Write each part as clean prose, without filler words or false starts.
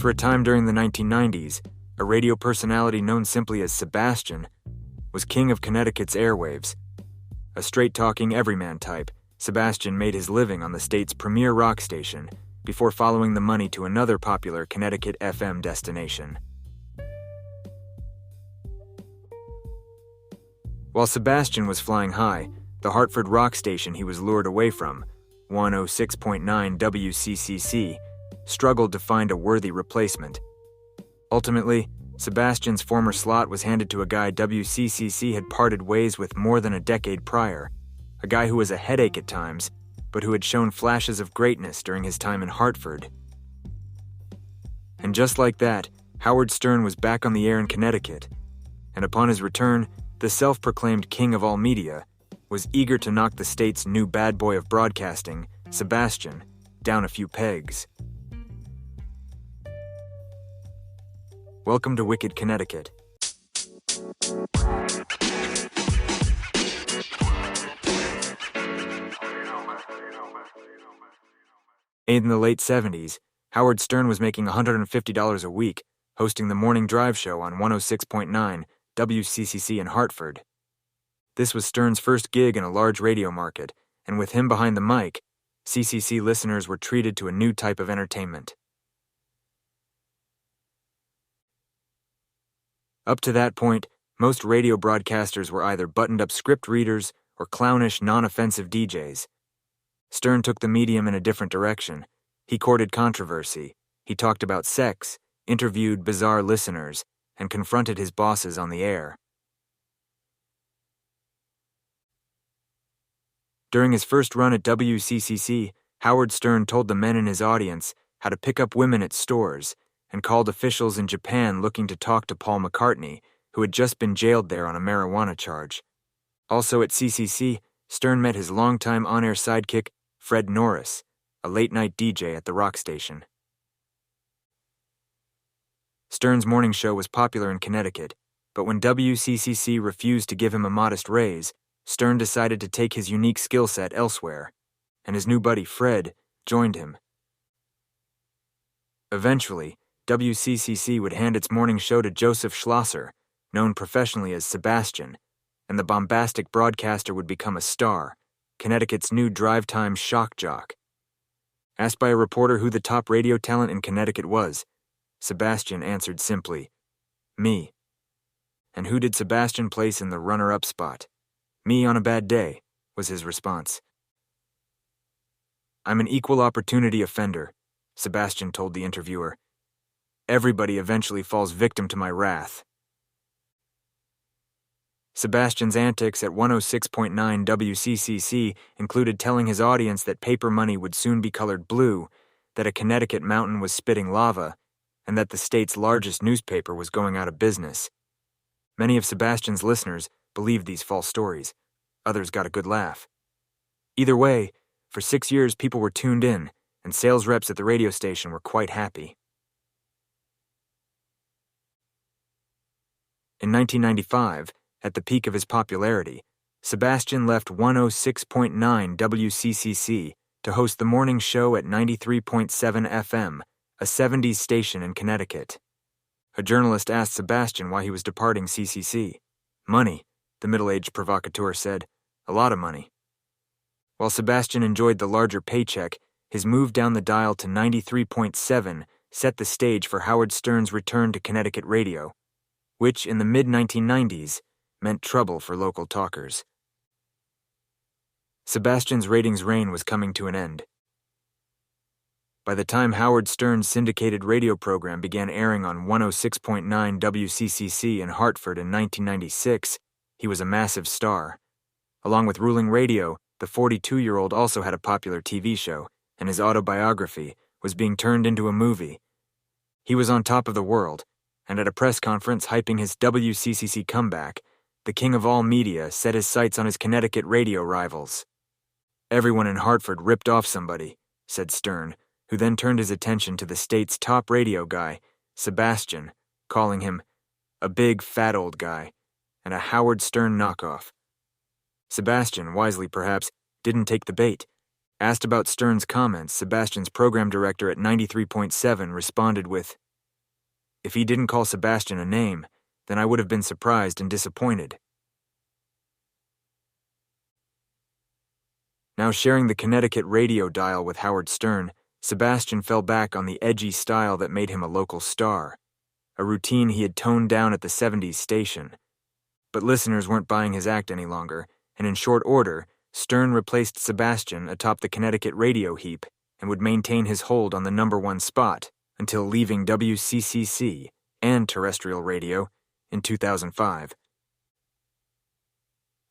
For a time during the 1990s, a radio personality known simply as Sebastian was king of Connecticut's airwaves. A straight-talking everyman type, Sebastian made his living on the state's premier rock station before following the money to another popular Connecticut FM destination. While Sebastian was flying high, the Hartford rock station he was lured away from, 106.9 WCCC, struggled to find a worthy replacement. Ultimately, Sebastian's former slot was handed to a guy WCCC had parted ways with more than a decade prior, a guy who was a headache at times, but who had shown flashes of greatness during his time in Hartford. And just like that, Howard Stern was back on the air in Connecticut, and upon his return, the self-proclaimed king of all media was eager to knock the state's new bad boy of broadcasting, Sebastian, down a few pegs. Welcome to Wicked Connecticut. In the late 70s, Howard Stern was making $150 a week, hosting the morning drive show on 106.9 WCCC in Hartford. This was Stern's first gig in a large radio market, and with him behind the mic, CCC listeners were treated to a new type of entertainment. Up to that point, most radio broadcasters were either buttoned-up script readers or clownish, non-offensive DJs. Stern took the medium in a different direction. He courted controversy. He talked about sex, interviewed bizarre listeners, and confronted his bosses on the air. During his first run at WCCC, Howard Stern told the men in his audience how to pick up women at stores and called officials in Japan looking to talk to Paul McCartney, who had just been jailed there on a marijuana charge. Also at CCC, Stern met his longtime on-air sidekick, Fred Norris, a late-night DJ at the rock station. Stern's morning show was popular in Connecticut, but when WCCC refused to give him a modest raise, Stern decided to take his unique skill set elsewhere, and his new buddy Fred joined him. Eventually, WCCC would hand its morning show to Joseph Schlosser, known professionally as Sebastian, and the bombastic broadcaster would become a star, Connecticut's new drive-time shock jock. Asked by a reporter who the top radio talent in Connecticut was, Sebastian answered simply, "Me." And who did Sebastian place in the runner-up spot? "Me on a bad day," was his response. "I'm an equal opportunity offender," Sebastian told the interviewer. "Everybody eventually falls victim to my wrath." Sebastian's antics at 106.9 WCCC included telling his audience that paper money would soon be colored blue, that a Connecticut mountain was spitting lava, and that the state's largest newspaper was going out of business. Many of Sebastian's listeners believed these false stories. Others got a good laugh. Either way, for 6 years people were tuned in, and sales reps at the radio station were quite happy. In 1995, at the peak of his popularity, Sebastian left 106.9 WCCC to host the morning show at 93.7 FM, a 70s station in Connecticut. A journalist asked Sebastian why he was departing CCC. "Money," the middle-aged provocateur said. "A lot of money." While Sebastian enjoyed the larger paycheck, his move down the dial to 93.7 set the stage for Howard Stern's return to Connecticut radio, which in the mid-1990s meant trouble for local talkers. Sebastian's ratings reign was coming to an end. By the time Howard Stern's syndicated radio program began airing on 106.9 WCCC in Hartford in 1996, he was a massive star. Along with ruling radio, the 42-year-old also had a popular TV show, and his autobiography was being turned into a movie. He was on top of the world, and at a press conference hyping his WCCC comeback, the king of all media set his sights on his Connecticut radio rivals. "Everyone in Hartford ripped off somebody," said Stern, who then turned his attention to the state's top radio guy, Sebastian, calling him a big, fat old guy, and a Howard Stern knockoff. Sebastian, wisely perhaps, didn't take the bait. Asked about Stern's comments, Sebastian's program director at 93.7 responded with, If he didn't call Sebastian a name, then I would have been surprised and disappointed. Now sharing the Connecticut radio dial with Howard Stern, Sebastian fell back on the edgy style that made him a local star, a routine he had toned down at the 70s station. But listeners weren't buying his act any longer, and in short order, Stern replaced Sebastian atop the Connecticut radio heap and would maintain his hold on the #1 spot until leaving WCCC and terrestrial radio in 2005.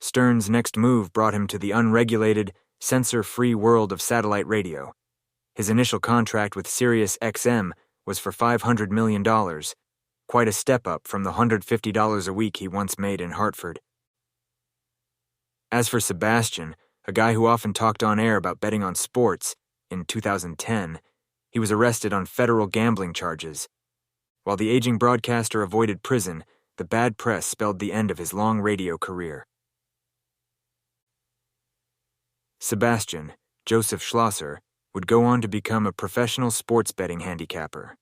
Stern's next move brought him to the unregulated, censor-free world of satellite radio. His initial contract with Sirius XM was for $500 million, quite a step up from the $150 a week he once made in Hartford. As for Sebastian, a guy who often talked on air about betting on sports, in 2010, he was arrested on federal gambling charges. While the aging broadcaster avoided prison, the bad press spelled the end of his long radio career. Sebastian, Joseph Schlosser, would go on to become a professional sports betting handicapper.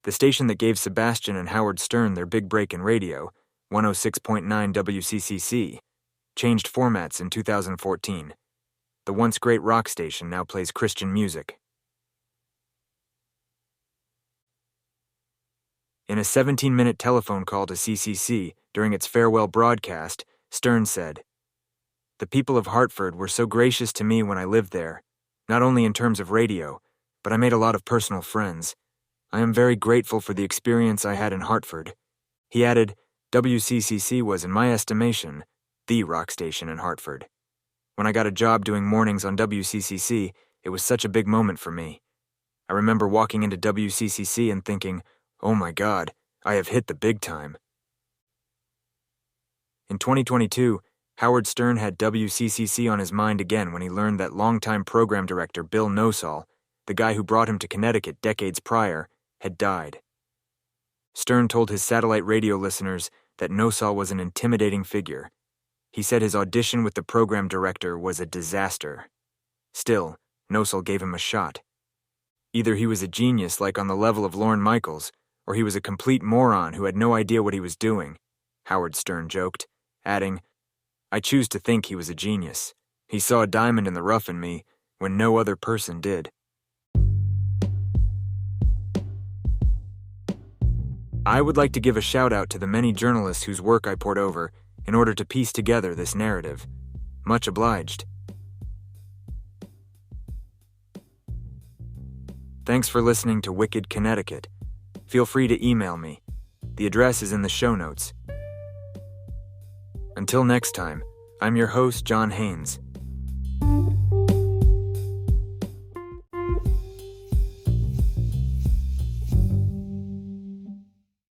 The station that gave Sebastian and Howard Stern their big break in radio, 106.9 WCCC, changed formats in 2014. The once great rock station now plays Christian music. In a 17-minute telephone call to CCC during its farewell broadcast, Stern said, "The people of Hartford were so gracious to me when I lived there, not only in terms of radio, but I made a lot of personal friends. I am very grateful for the experience I had in Hartford." He added, WCCC was, in my estimation, the rock station in Hartford. When I got a job doing mornings on WCCC, it was such a big moment for me. I remember walking into WCCC and thinking, oh my God, I have hit the big time. In 2022, Howard Stern had WCCC on his mind again when he learned that longtime program director Bill Nosal, the guy who brought him to Connecticut decades prior, had died. Stern told his satellite radio listeners that Nosal was an intimidating figure. He said his audition with the program director was a disaster. Still, Nosal gave him a shot. Either he was a genius like on the level of Lorne Michaels, or he was a complete moron who had no idea what he was doing, Howard Stern joked, adding, I choose to think he was a genius. He saw a diamond in the rough in me when no other person did. I would like to give a shout-out to the many journalists whose work I poured over in order to piece together this narrative. Much obliged. Thanks for listening to Wicked Connecticut. Feel free to email me. The address is in the show notes. Until next time, I'm your host, John Haynes.